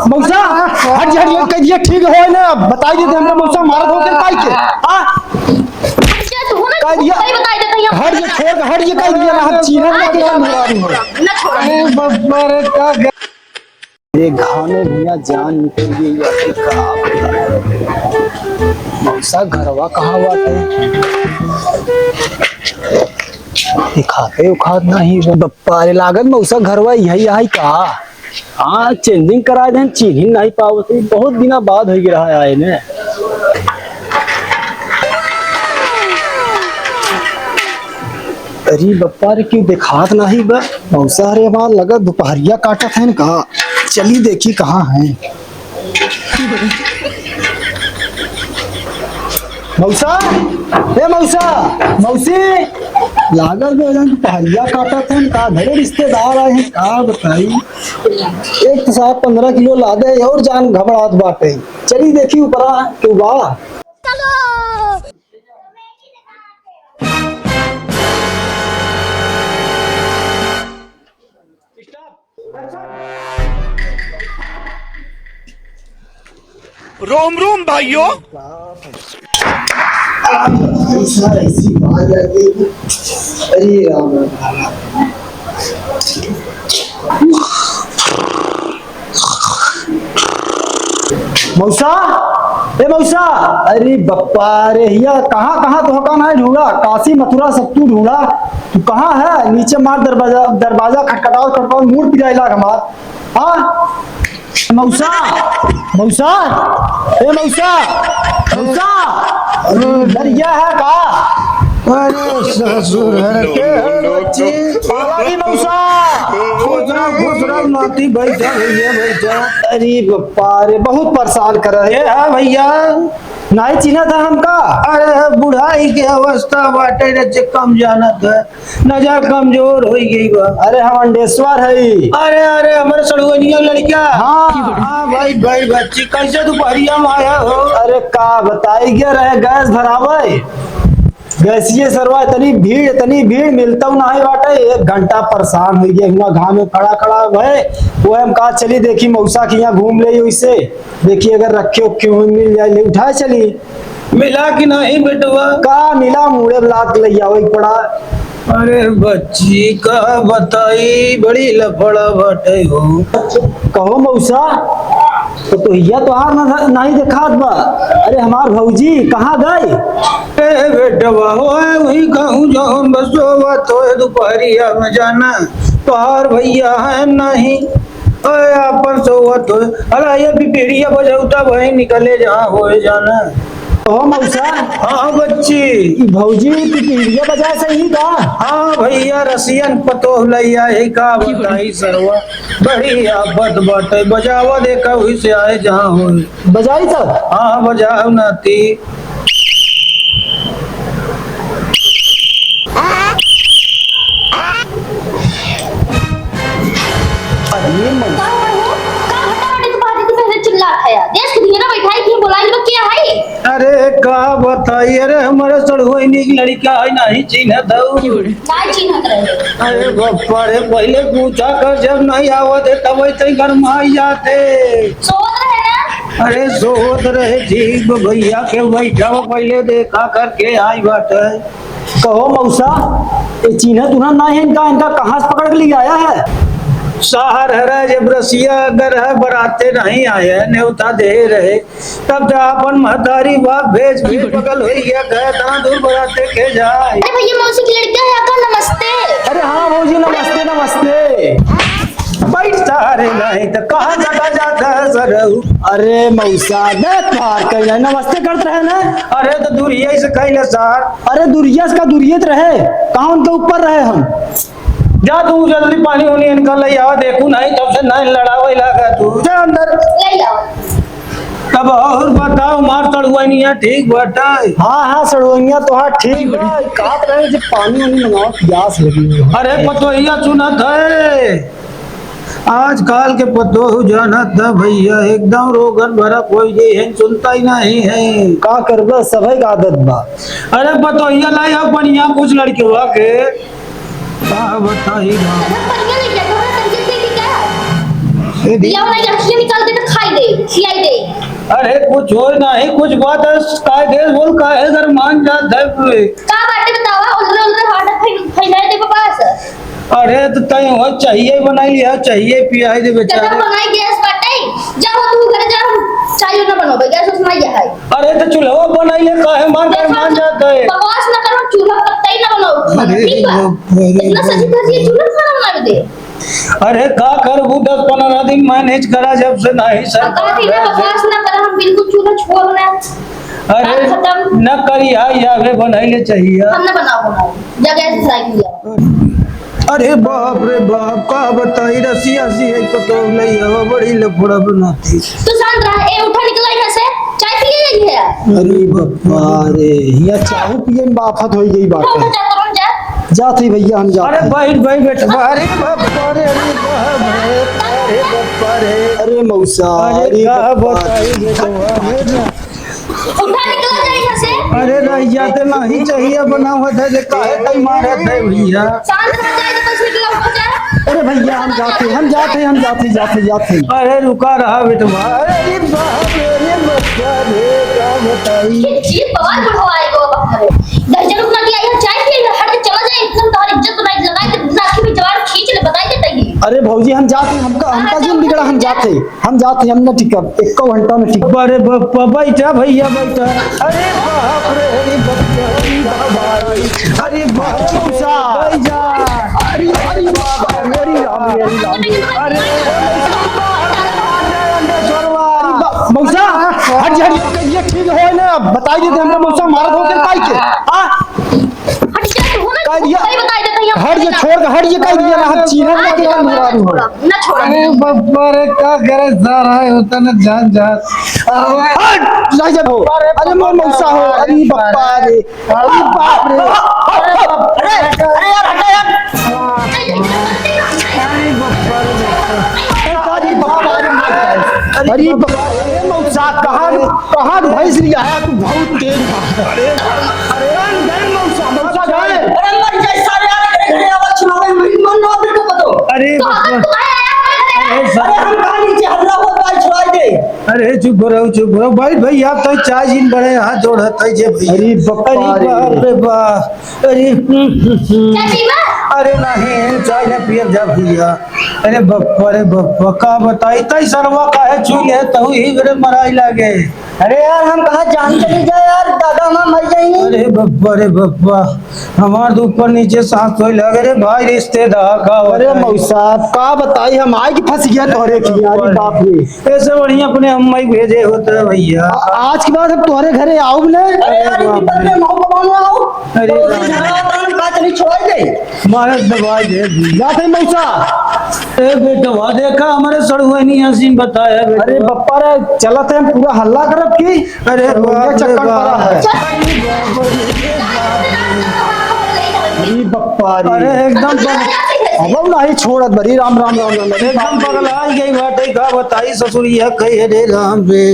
मौसा हट कह दिया ठीक है ना, बताई देते हमरा मौसा मारत हो के काई के हां कह दिया हट ये छोड़ हट ये कह दिया ना चीना ना छोड़ बब्बर का ये घाने भैया जान निकल गई या का मौसा घरवा कहां बाटे दिखाते उखात नहीं बप्पा रे लागत मौसा घरवा यही आई का। हाँ चेंजिंग करा दे चिन्ह नहीं पावत बहुत दिना बाद हो रहा है आए ने। अरे बप्पा रे क्यों दिखात नहीं बा मौसा रे हमार लगा दोपहरिया काटत है का चली देखी कहाँ है मौसा ए मौसा मौसी लागल में दोपहरिया काटत है का घरे रिश्तेदार आए हैं का बताई एक तो साहब 15 किलो ला दे और जान घबरात बाटे चली देखी ऊपरा क्यों बा रोम रोम भाइयों ऐसी बात है अरे मौसा ए मौसा अरे बप्पा रे हिया कहाँ कहाँ तो का नहीं ढूंढा काशी मथुरा सब तू ढूंढा तू कहाँ है नीचे मार दरवाजा दरवाजा खटखटाओ खटखटाओ मूड पिराइला हमार हाँ मौसा मौसा ए मौसा मौसा डरिया है का अरे ससुर है के बच्ची पाला मौसा खुसरा नाती बैठा भैया बैठा अरे बप्पा रे बहुत परेशान कर रहे हैं भैया नहीं चिन्हा था हमका अरे बुढ़ाई के अवस्था बाटे रे कम जानत है नजर कमजोर हो गई बा अरे हम अंडेश्वर है अरे अरे हमारे सड़ुनिया लड़का हाँ हाँ भाई भाई बच्ची कैसे दोपहरिया में आया हो अरे का बताई क्या रहे गैस भरावे गैसीय सरवा इतनी भीड़ मिलता हूँ नहीं बाटे 1 घंटा परेशान हो गया घाम में खड़ा खड़ा है वो हम कहा चली देखी मौसा की यहाँ घूम ले वैसे देखिए अगर रखे क्यों मिल जाए उठाए चली मिला कि नहीं बेटवा का मिला मुड़े लात ले जाओ पड़ा अरे बच्ची का बताई बड़ी लफड़ा बाटे हो कहो मौसा तो हिया तो हार नहीं दिखात बा अरे हमार भौजी कहाँ गए बेटवा वही कहूँ जो बसो तो दोपहरिया में जाना तोहार भैया है नहीं अपन सोवत हो अरे ये पिपीड़िया बजौता वही निकले जहाँ हो जाना ओ मौसा हाँ बच्ची भौजी पिपीड़िया बजा सही का हाँ भैया रसियन पतो लैया है का बताई सरवा बड़ी आफत बाटे बजावा देखा हुई से आए जहाँ हो बजाई सब हाँ बजाओ नाती अरे का बताइए अरे हमारे सड़ुनी की लड़का है नहीं चिन्हत अरे बप्पा रे पहले पूछा कर जब नहीं आवत तब वैसे घर में आई जाते अरे सोत रहे ठीक भैया के बैठा पहले देखा करके आई बात है कहो मौसा ये चिन्हत उन्हें नहीं है इनका कहाँ से पकड़ के लिए आया है शहर है जब रसिया अगर है बराते नहीं आए न्योता दे रहे तब जा अपन महतारी बाप भेज भी बगल हो गया गए तना दूर बराते के जाए अरे भैया मौसी की लड़का है आपका नमस्ते अरे हाँ मौसी नमस्ते नमस्ते बैठता रे नहीं तो कहाँ जगह जाता है सर अरे मौसा देख पार कहीं नमस्ते करते रहे ना अरे तो दूरिया से कहीं सर अरे दूरिया का दूरियत रहे कहाँ उनके ऊपर रहे हम जा तू जल्दी पानी होनी इनका ले आओ देखू नहीं तब से नहीं लड़ावे लगा तू जा अंदर ले आओ तब और बताओ मार सड़ुआनिया ठीक बटा हाँ हाँ सड़ुआनिया तो हाँ ठीक है काट रहे जब पानी वानी मंगाओ प्यास लगी अरे पतोहिया सुनत है आज काल के पतो जानत था भैया एकदम रोगन भरा कोई है सुनता ही नहीं है का करबा सभी का आदत बा अरे पतोहिया लाई अब बढ़िया कुछ लड़के हुआ के बताइए या नहीं रखिए निकाल दे तो खाई दे खिलाई दे। अरे कुछ हो नहीं, कुछ बात है काय देश बोल का है घर मान जात है पूरे। का बाटे बतावा उल्टे उल्टे हाथ फैलाए दे पास। अरे तो तय हो चाहिए बनाई लिया चाहिए पियाई दे जब बेचारे। बनाई गैस बाटे जब तू घर जा चाय ना बनोबे गैस उसमें ये है। अरे तो चूल्हा बनाई ले काहे मान जाता है। बकवास ना करो चूल्हा पत्ता ही ना बनाओ ठीक है। इतना सजी धजी चूल्हा खाना बना दे। अरे का कर वो 10-15 दिन मैनेज करा जब से नहीं सर। का थी ना बकवास ना कर हम बिल्कुल चूल्हा छोड़ना। अरे न करिया या वे बनाई ले चाहिए। हम ना बनाओ जगह से साइकिल जाओ। अरे बाप रे बाप का बताई रसिया सी है तो नहीं हवा बड़ी लफड़ा बनाती। तू शांत रह ए उठा निकला यहाँ से चाय पिए गई है। अरे बाबा रे या चाहू पिए में आफत हो गई बात उठा है। जा तुरंत जा। जाते भैया हम अरे जाते। भाई बेटा अरे बाप रे अरे बाप रे अरे मौसा अरे का बाबा। बताई बेटा उठा निकला जा यहाँ से। अरे रह जाते नहीं चाहिए बना हुआ था जे काहे कई मारे थे भैया। शांत रह जाए तो बस निकला हो जा। अरे भैया हम जाते। अरे रुका रहा बेटा अरे बाप रे बच्चा रे का बताई। ये बवाल बढ़वाएगा बाप रे। दर्जन उतना दिया यहाँ चाय पिए हट के चला जाए इतना तुम्हारी इज्जत बनाई लगाई तो नाकी में जवान खींच ले बताई देता ही। अरे भौजी हम जाते हमका जिन बिगड़ा हम जाते हम न टिकट 1 घंटा में टिकट। अरे बाबा बैठा भैया बैठा। अरे बाप रे अरे बच्चा अरे बाप मौसा। भैया अरे बाबा मेरी राम अरे मौसा हट ये ठीक हो ना बताई देते हमने मौसा मार दो के काई के हां हट जा तू ना कह दिया। सही बताई देता यहाँ हट ये छोड़ के हट ये कह दिया ना हम चीने में के काम हो रहा हूं। ना छोड़ अरे बाबा रे का करे सारा है होता ना जान हट जा जा हो। अरे मौसा हो अरे बाबा रे अरे बाप रे अरे यार हटा यार अरे बाबा रे मौसा कहां भैंस लिया है तू बहुत तेज अरे गए मौसा गए। अरे मर जाए सारे यार आवाज सुनावे मन ना फिर को पतो। अरे तो अगर तू आया अरे हम कहां नीचे हल्ला हो गाय छुड़ाई दे। अरे चुप रहो भाई भैया तो चाय जिन बड़े हाथ जोड़त है जे भैया। अरे बाप अरे बाप रे बाप अरे चाची मां अरे नहीं चाय न पिए जा भैया। अरे बप्पा का बताई तई सरवा काहे छुए तू ही मेरे मराई लागे। अरे यार हम कहां जान चली जाए यार दादा हम मर जाएंगे। अरे बप्पा हमार ऊपर नीचे सांस होई लगे रे भाई रिश्तेदार का। अरे मौसा का बताई हम आए कि फंस गया तोहरे की अरे बाप रे। ऐसे बढ़िया अपने अम्मा ही भेजे होते भैया। आज के बाद हम तुम्हारे घरे आओ ने। अरे यार पीपल में मां को मानो आओ। अरे तो झगड़ा तान का चली छुड़ाई दे। मारे दवाई दे जाते मौसा। ए बेटवा देखा हमारे सड़ुए नहीं हसीन बताया बेटा। अरे बप्पा रे चलत है पूरा हल्ला करब की। अरे बाप रे चक्कर पड़ा है। बाप। अरे बप्पा रे अरे एकदम अब नहीं छोड़त बरी राम एकदम पगला गई बाटे का बताई ससुरिया कहे रे राम रे।